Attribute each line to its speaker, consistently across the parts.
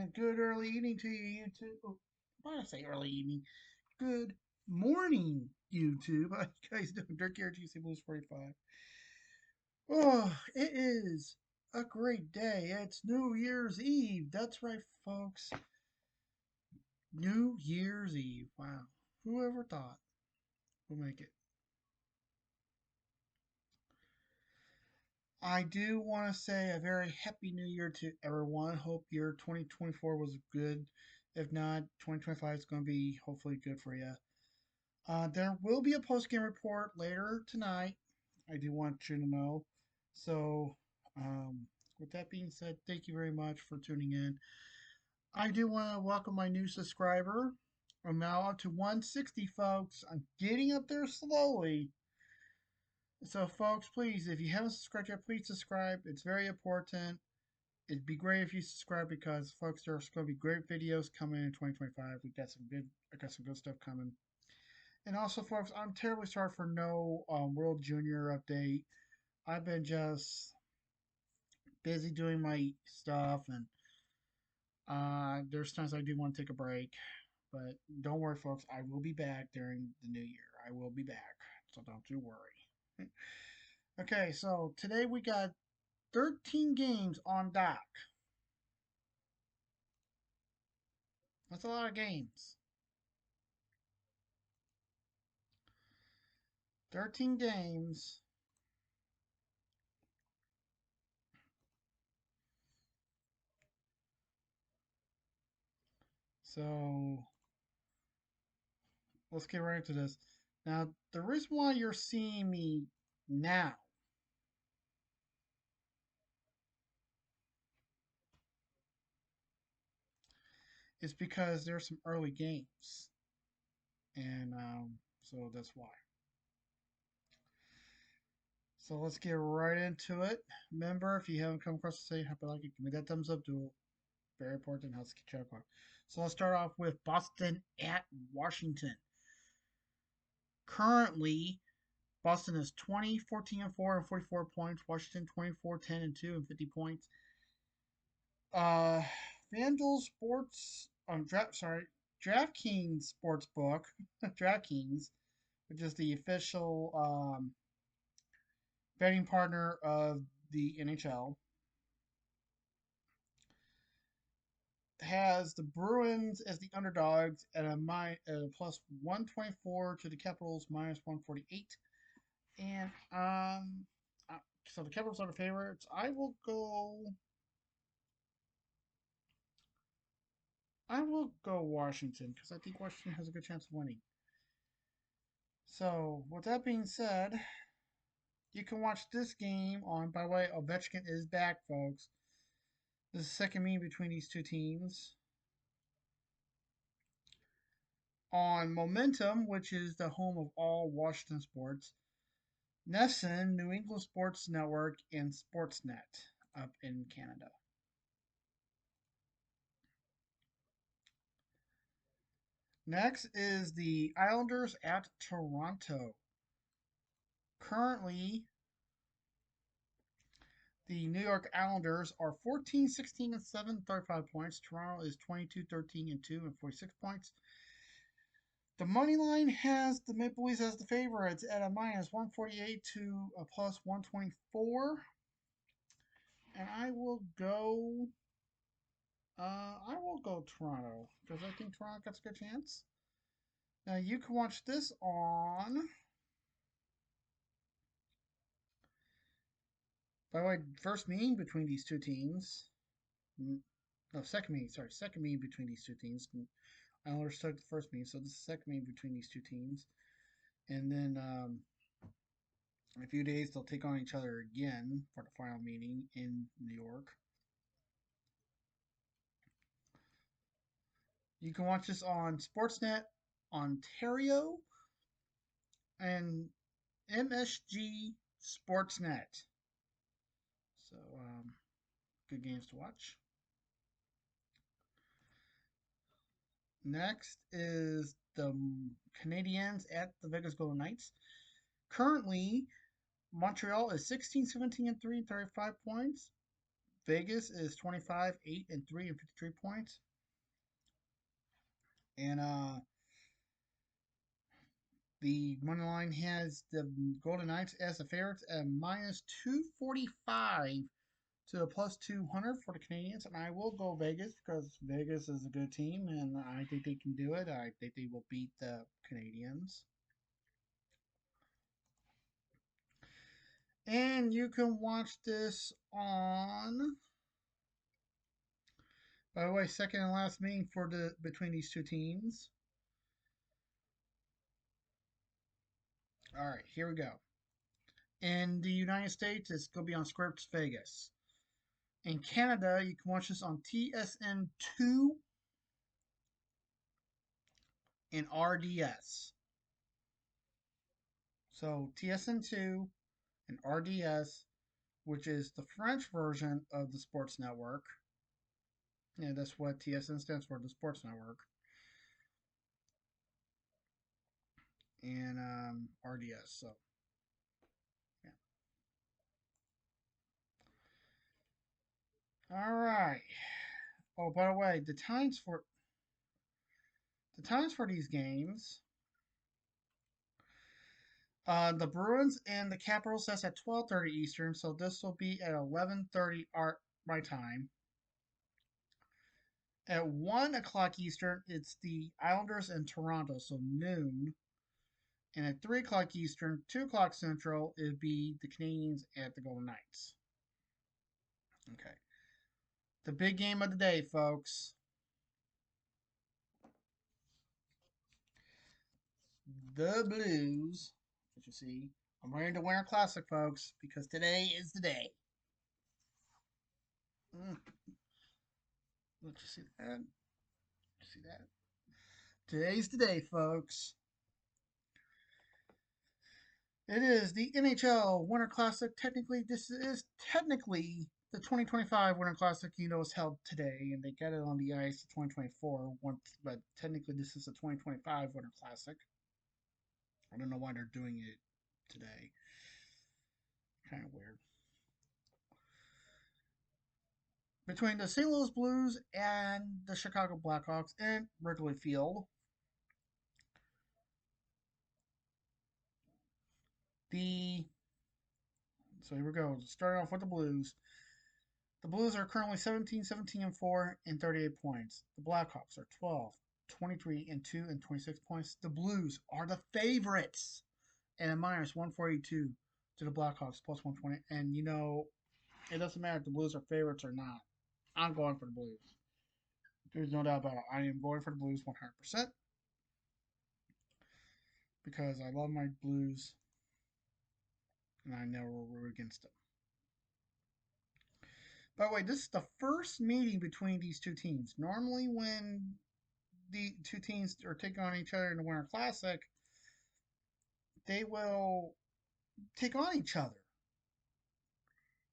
Speaker 1: And good early evening to you, YouTube. Oh, why did I say early evening? Good morning, YouTube. How you guys doing? Dirk here, GC Blues 45. Oh, it is a great day. It's New Year's Eve. That's right, folks. New Year's Eve. Wow. Whoever thought we'll make it? I do want to say a very happy new year to everyone. Hope your 2024 was good. If not, 2025 is going to be hopefully good for you. There will be a post game report later tonight. I do want you to know. So, with that being said, thank you very much for tuning in. I do want to welcome my new subscriber. I'm now up to 160, folks. I'm getting up there slowly. So, folks, please, if you haven't subscribed yet, please subscribe. It's very important. It'd be great if you subscribe because, folks, there's going to be great videos coming in 2025. I got some good stuff coming. And also, folks, I'm terribly sorry for no World Junior update. I've been just busy doing my stuff, and there's times I do want to take a break. But don't worry, folks, I will be back during the new year. I will be back, so don't you worry. Okay, so today we got 13 games on dock. That's a lot of games. 13 games. So let's get right into this. Now, the reason why you're seeing me now is because there's some early games. And so that's why. So let's get right into it. Remember, if you haven't come across the site, happy like it, give me that thumbs up. Do very important. Helps get check on. So let's start off with Boston at Washington. Currently, Boston is 20, 14, and 4 and 44 points. Washington 24, 10, and 2 and 50 points. Uh, FanDuel Sports DraftKings Sportsbook, DraftKings, which is the official betting partner of the NHL, has the Bruins as the underdogs at a plus 124 to the Capitals minus 148. And so the Capitals are the favorites. I will go Washington because I think Washington has a good chance of winning. So, with that being said, you can watch this game on. By the way, Ovechkin is back, folks. This is the second meeting between these two teams. On Momentum, which is the home of all Washington sports, Nesson, New England Sports Network, and Sportsnet up in Canada. Next is the Islanders at Toronto. Currently, the New York Islanders are 14, 16, and 7, 35 points. Toronto is 22, 13, and 2, and 46 points. The money line has the Maple Leafs as the favorites at a minus 148 to a plus 124. And I will go Toronto because I think Toronto got a good chance. Now you can watch this on. By the way, first meeting between these two teams. No, second meeting. Sorry, second meeting between these two teams. Islanders took the first meeting, so this is the second meeting between these two teams. And then in a few days they'll take on each other again for the final meeting in New York. You can watch this on Sportsnet Ontario and MSG Sportsnet. So, good games to watch. Next is the Canadiens at the Vegas Golden Knights. Currently, Montreal is 16, 17, and 3, 35 points. Vegas is 25, 8, and 3 and 53 points. And the money line has the Golden Knights as the favorites at minus 245 to a plus 200 for the Canadians. And I will go Vegas because Vegas is a good team and I think they can do it. I think they will beat the Canadians. And you can watch this on. By the way, second and last meeting for the between these two teams. All right, here we go. In the United States, it's going to be on Scripps Vegas. In Canada, you can watch this on TSN2 and RDS. So TSN2 and RDS, which is the French version of the Sports Network. Yeah, that's what TSN stands for, the Sports Network. And RDS. So, yeah. All right. Oh, by the way, the times for these games. The Bruins and the Capitals, that's at 12:30 Eastern, so this will be at 11:30 my time. At 1 o'clock Eastern, it's the Islanders and Toronto, so noon. And at 3 o'clock Eastern, 2 o'clock Central, it would be the Canadians at the Golden Knights. Okay. The big game of the day, folks. The Blues, as you see, I'm wearing the Winter Classic, folks, because today is the day. Let you see that. See that? Today's the day, folks. It is the NHL Winter Classic. Technically, this is technically the 2025 Winter Classic. You know, is held today, and they got it on the ice in 2024. But technically, this is the 2025 Winter Classic. I don't know why they're doing it today. Kind of weird. Between the St. Louis Blues and the Chicago Blackhawks in Wrigley Field, so here we go. Starting off with the Blues. The Blues are currently 17, 17, and 4 and 38 points. The Blackhawks are 12, 23, and 2 and 26 points. The Blues are the favorites and a minus 142 to the Blackhawks plus 120. And you know, it doesn't matter if the Blues are favorites or not. I'm going for the Blues. There's no doubt about it. I am going for the Blues 100% because I love my Blues and I never will root against them. By the way, this is the first meeting between these two teams. Normally, when the two teams are taking on each other in the Winter Classic, they will take on each other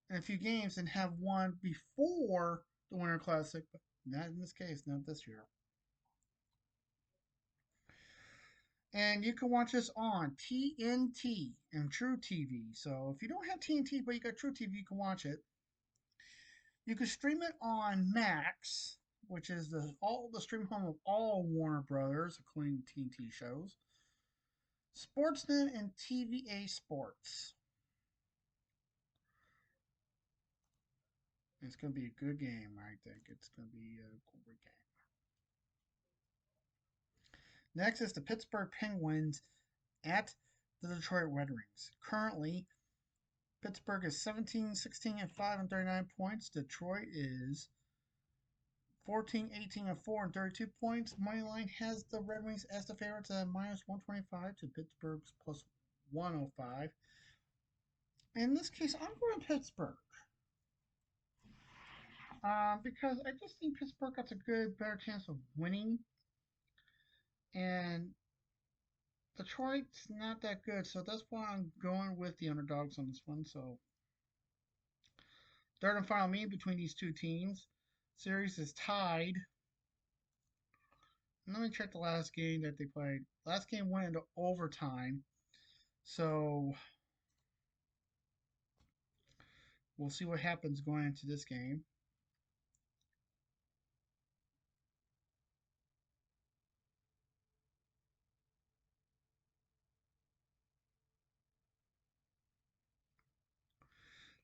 Speaker 1: in a few games and have one before the Winter Classic, but not in this case, not this year. And you can watch this on TNT and True TV. So if you don't have TNT but you got True TV, you can watch it. You can stream it on Max, which is all the stream home of all Warner Brothers, including TNT shows, Sportsnet, and TVA Sports. It's going to be a good game, I think. It's going to be a great game. Next is the Pittsburgh Penguins at the Detroit Red Wings. Currently, Pittsburgh is 17, 16, and 5 and 39 points. Detroit is 14, 18, and 4 and 32 points. MoneyLine has the Red Wings as the favorites at minus 125 to Pittsburgh's plus 105. In this case, I'm going Pittsburgh. Because I just think Pittsburgh got a better chance of winning. And Detroit's not that good, so that's why I'm going with the underdogs on this one. So, third and final meeting between these two teams. Series is tied. Let me check the last game that they played. Last game went into overtime. So, We'll see what happens going into this game.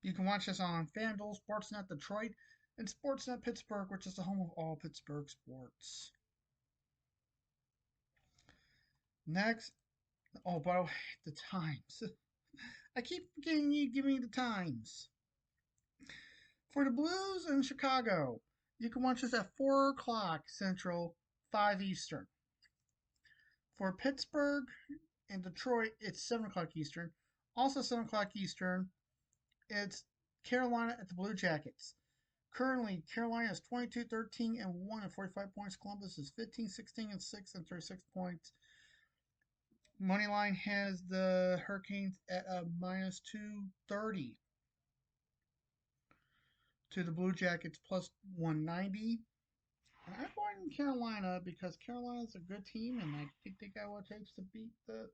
Speaker 1: You can watch this on FanDuel, Sportsnet Detroit, and Sportsnet Pittsburgh, which is the home of all Pittsburgh sports. Next, oh, by the way, the times. I keep forgetting you giving me the times. For the Blues in Chicago, you can watch this at 4 o'clock Central, 5 Eastern. For Pittsburgh and Detroit, it's 7 o'clock Eastern. Also 7 o'clock Eastern, it's Carolina at the Blue Jackets. Currently, Carolina is 22-13-1 and 45 points. Columbus is 15-16-6 and 36 points. MoneyLine has the Hurricanes at a minus 230 to the Blue Jackets plus 190. And I'm going Carolina because Carolina's a good team, and I think they got what it takes to beat the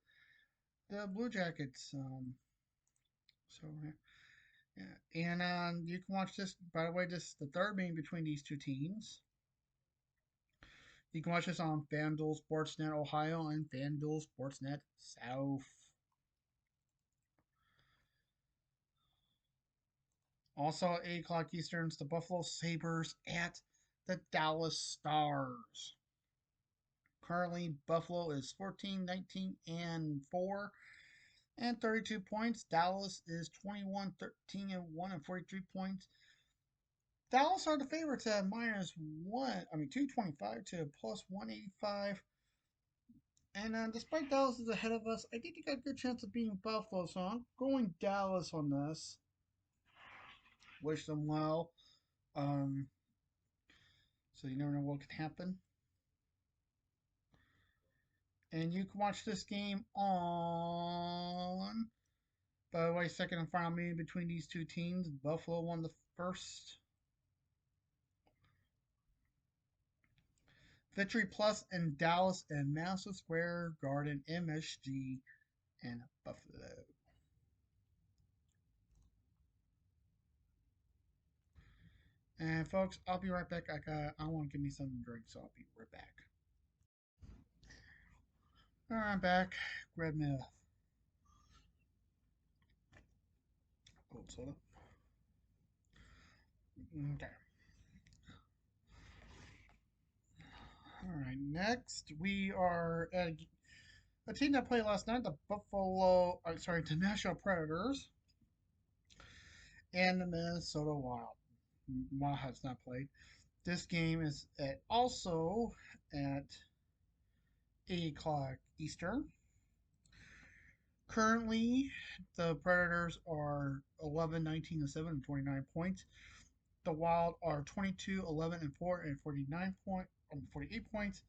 Speaker 1: Blue Jackets. So yeah, and you can watch this. By the way, this is the third game between these two teams. You can watch this on FanDuel Sportsnet Ohio and FanDuel Sportsnet South. Also at 8 o'clock Eastern, it's the Buffalo Sabres at the Dallas Stars. Currently, Buffalo is 14-19-4 and 32 points. Dallas is 21-13-1 and 43 points. Dallas are the favorites at minus 225 to plus 185. And despite Dallas is ahead of us, I think they got a good chance of beating Buffalo, so I'm going Dallas on this. Wish them well. Um, so you never know what could happen. And you can watch this game on. By the way, second and final meeting between these two teams. Buffalo won the first. Victory Plus in Dallas and Madison Square Garden MSG and Buffalo. And folks, I'll be right back. I want to give me something to drink, so I'll be right back. All right, I'm back. Grab me a cold soda. Okay. All right. Next, we are at a team that played last night, the the National Predators and the Minnesota Wild. Wild has not played. This game is also at 8 o'clock Eastern. Currently, the Predators are 11-19-7 and 29 points. The Wild are 22-11-4 and 48 points.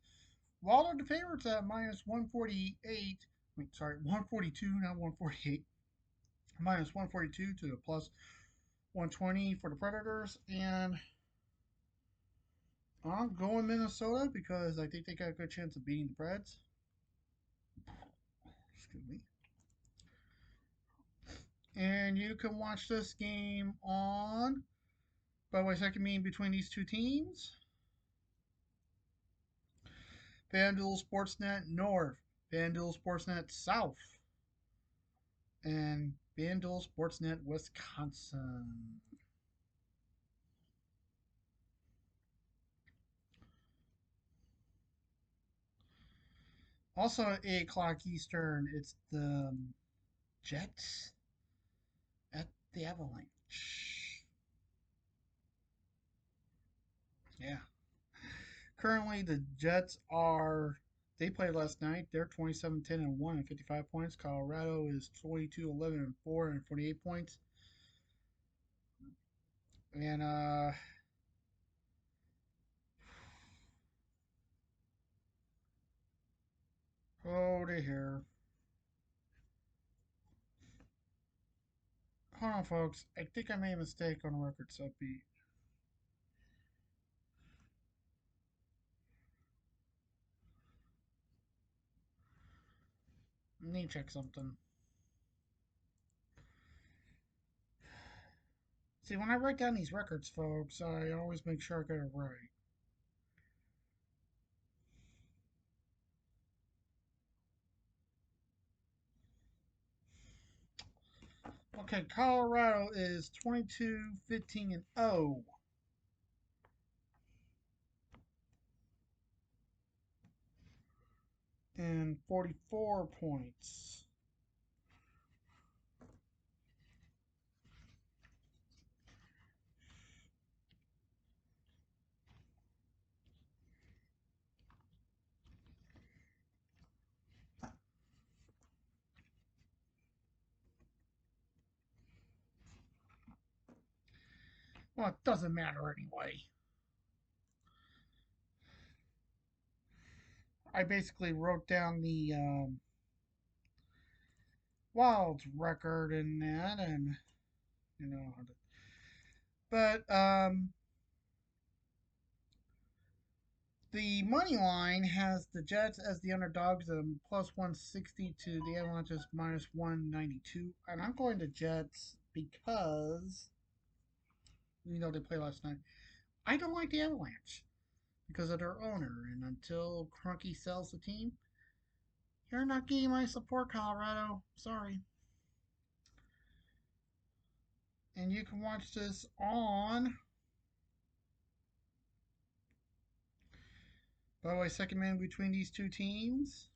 Speaker 1: Wild are the favorites at minus 148. 142, not 148. Minus 142 to the plus 120 for the Predators. And I'm going Minnesota because I think they got a good chance of beating the Preds. Excuse me. And you can watch this game on, by the way, second meeting between these two teams. FanDuel Sportsnet North, FanDuel Sportsnet South, and FanDuel Sportsnet Wisconsin. Also at 8 o'clock Eastern, it's the Jets at the Avalanche. Yeah. Currently, the Jets are. They played last night. They're 27-10-1 and 55 points. Colorado is 22-11-4 and 48 points. And oh dear. Hold on, folks. I think I made a mistake on the record subbeat. I need to check something. See, when I write down these records, folks, I always make sure I get it right. Okay, Colorado is 22, 15, and 0, and 44 points. Well, it doesn't matter anyway. I basically wrote down the Wilds record and that, and you know, but the money line has the Jets as the underdogs at plus 160 to the Avalanche's minus 192. And I'm going to Jets because, they played last night. I don't like the Avalanche because of their owner. And until Crunky sells the team, you're not getting my support, Colorado. Sorry. And you can watch this on, by the way, second man between these two teams.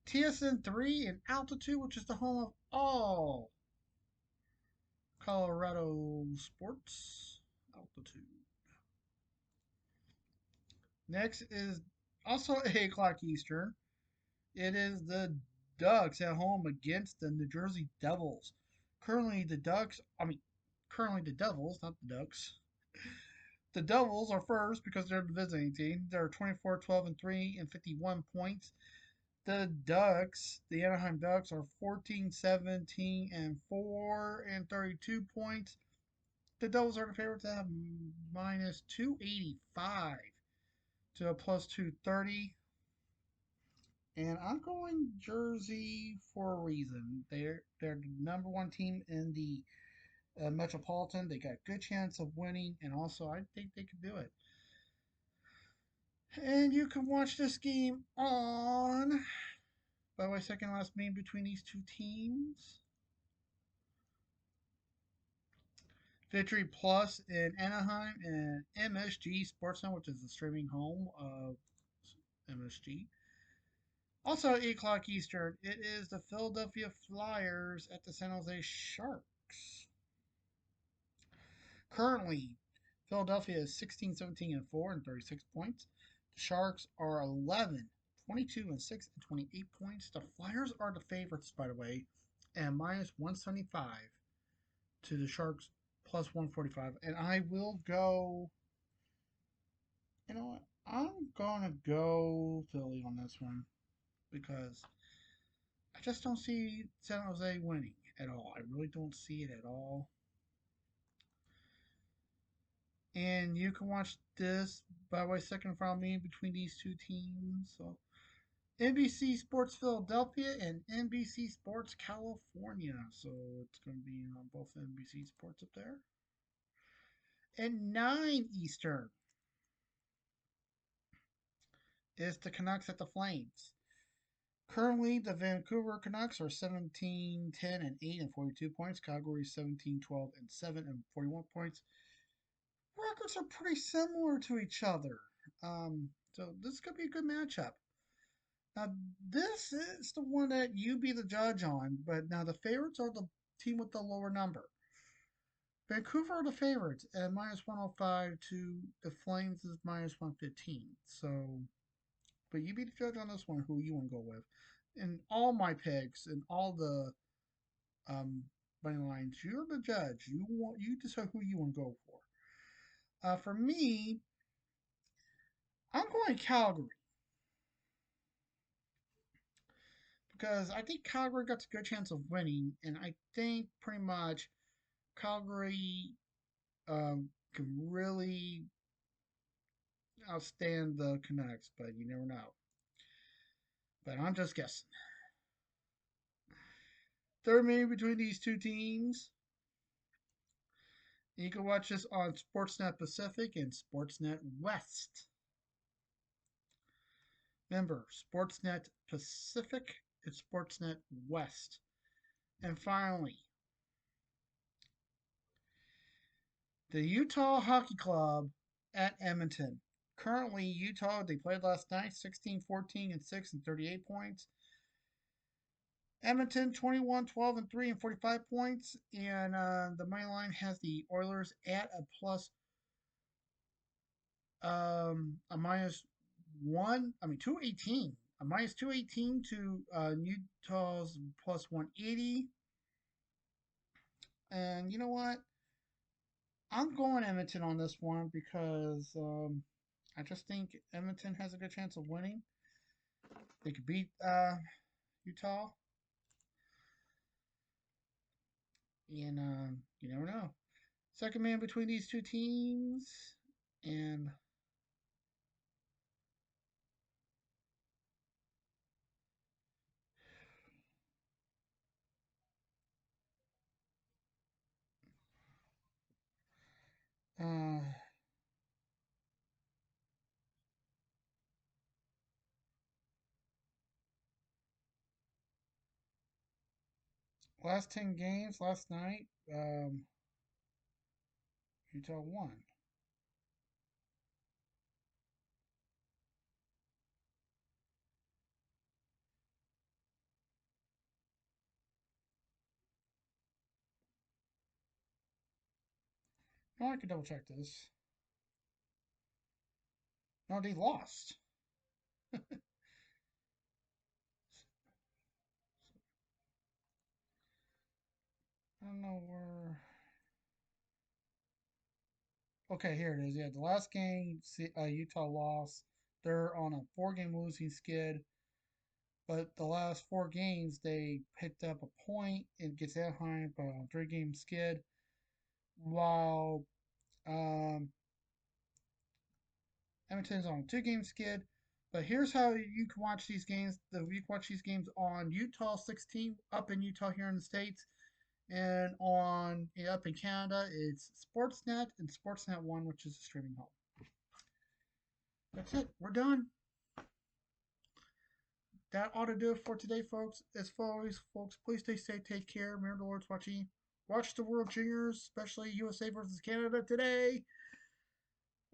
Speaker 1: TSN 3 in altitude, which is the home of all Colorado sports. Altitude. Next is also 8 o'clock Eastern. It is the Ducks at home against the New Jersey Devils. Currently the Ducks, currently the Devils, not the Ducks. The Devils are first because they're the visiting team. They're 24, 12, and 3 and 51 points. The Ducks, the Anaheim Ducks, are 14, 17, and 4 and 32 points. The Devils are the favorites at minus 285 to a plus 230. And I'm going Jersey for a reason. They're the number one team in the Metropolitan. They got a good chance of winning, and also I think they could do it. And you can watch this game on, by the way, second last game between these two teams. Victory Plus in Anaheim and MSG Sportsnet, which is the streaming home of MSG. Also at 8 o'clock Eastern, it is the Philadelphia Flyers at the San Jose Sharks. Currently, Philadelphia is 16, 17, and 4 and 36 points. The Sharks are 11, 22, and 6 and 28 points. The Flyers are the favorites, by the way, and minus 175 to the Sharks plus 145. And I will go, you know what? I'm going to go Philly on this one because I just don't see San Jose winning at all. I really don't see it at all. And you can watch this, by the way, second from me between these two teams. So NBC Sports Philadelphia and NBC Sports California. So it's going to be on both NBC Sports up there. And 9 Eastern is the Canucks at the Flames. Currently, the Vancouver Canucks are 17, 10, and 8 and 42 points. Calgary 17, 12, and 7 and 41 points. Records are pretty similar to each other. So this could be a good matchup. Now, this is the one that you be the judge on, but now the favorites are the team with the lower number. Vancouver are the favorites at minus 105 to the Flames is minus 115. So, but you be the judge on this one, who you want to go with. In all my picks and all the money lines, you're the judge. You decide who you want to go for. For me, I'm going Calgary because I think Calgary got a good chance of winning, and I think pretty much Calgary can really outstand the Canucks, but you never know. But I'm just guessing. Third meeting between these two teams. You can watch this on Sportsnet Pacific and Sportsnet West. Remember, Sportsnet Pacific and Sportsnet West. And finally, the Utah Hockey Club at Edmonton. Currently, Utah, they played last night 16, 14, and 6 and 38 points. Edmonton 21, 12, and 3 and 45 points. And the money line has the Oilers at a plus a minus 218. A minus 218 to Utah's plus 180. And you know what? I'm going Edmonton on this one because I just think Edmonton has a good chance of winning. They could beat Utah, and you never know. Second man between these two teams, and uh, last 10 games last night, Utah won. No, I can double check this. No, they lost. I don't know where. Okay, here it is. Yeah, the last game Utah lost. They're on a 4-game losing skid, but the last 4 games they picked up a point. It gets Anaheim on a 3-game skid, while um, Edmonton's on a 2-game skid. But here's how you can watch these games. You can watch these games on Utah 16 up in Utah here in the States, and on up in Canada it's Sportsnet and Sportsnet One, which is a streaming home. That's it. We're done. That ought to do it for today, folks. As always, folks, please stay safe, take care. Remember the Lord's watching. Watch the World Juniors, especially USA versus Canada today.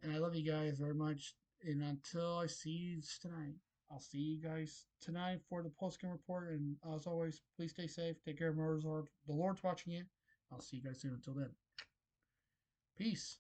Speaker 1: And I love you guys very much. And until I see you tonight, I'll see you guys tonight for the post-game report. And as always, please stay safe, take care of the Lord's watching you. I'll see you guys soon. Until then, peace.